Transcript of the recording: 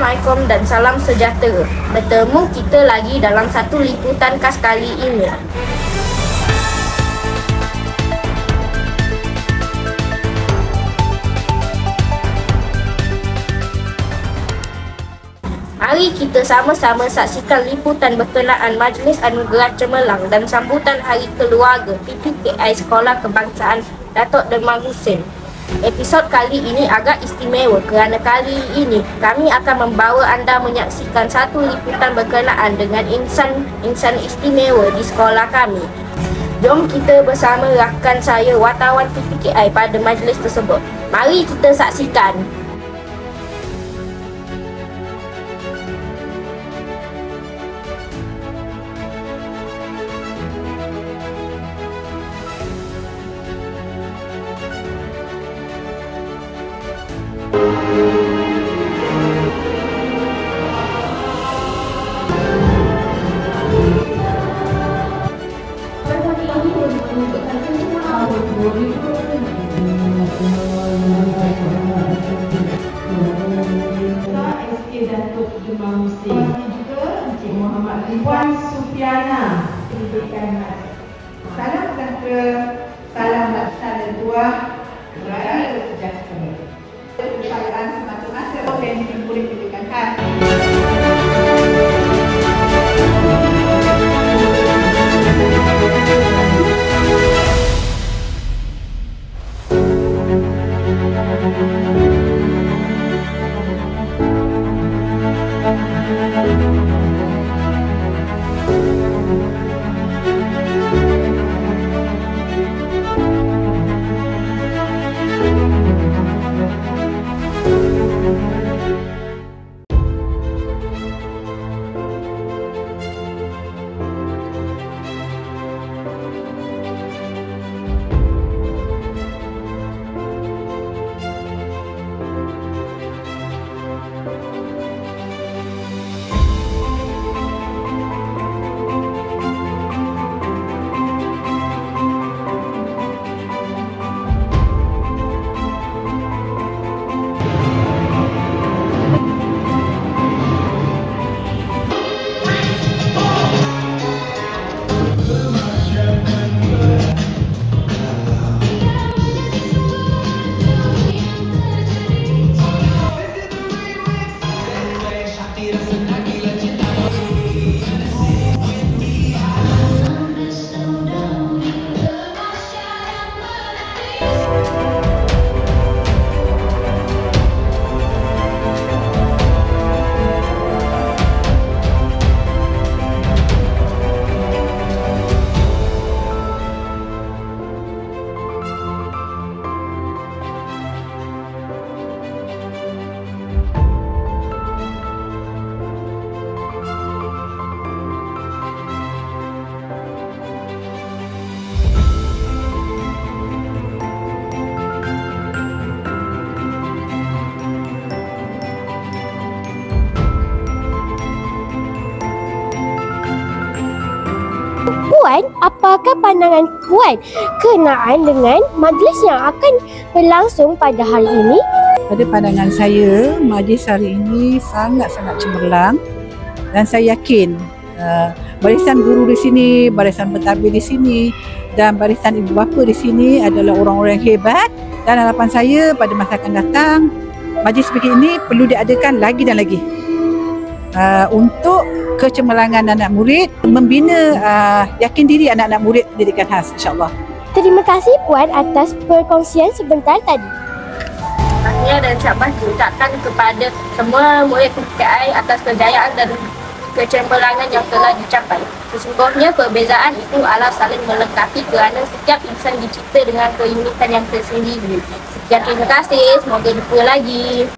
Assalamualaikum dan salam sejahtera. Bertemu kita lagi dalam satu liputan khas kali ini. Mari kita sama-sama saksikan liputan berkenaan Majlis Anugerah Cemerlang dan sambutan Hari Keluarga PPKI Sekolah Kebangsaan Datuk Demang Husin. Episod kali ini agak istimewa kerana kali ini kami akan membawa anda menyaksikan satu liputan berkenaan dengan insan istimewa di sekolah kami. Jom kita bersama rakan saya wartawan PPKI pada majlis tersebut. Mari kita saksikan. Datuk Demang Husin juga Encik Muhammad Puan Sufiana diberikan mas. Salam sejahtera, salam laksana dua, raya sejahtera. Perayaan semata-mata potensi boleh diberikan khas. Puan, apakah pandangan Puan kenaan dengan majlis yang akan berlangsung pada hari ini? Pada pandangan saya, majlis hari ini sangat-sangat cemerlang dan saya yakin barisan guru di sini, barisan pentadbir di sini dan barisan ibu bapa di sini adalah orang-orang yang hebat, dan harapan saya pada masa akan datang majlis seperti ini perlu diadakan lagi dan lagi untuk kecemerlangan anak murid, membina yakin diri anak-anak murid pendidikan khas, insyaAllah. Terima kasih Puan atas perkongsian sebentar tadi. Tahniah dan syabas diucapkan kepada semua murid PPKI atas kejayaan dan kecemerlangan yang telah dicapai. Sesungguhnya perbezaan itu adalah saling melengkapi kerana setiap insan dicipta dengan keunikan yang tersendiri. Sekian, terima kasih. Semoga jumpa lagi.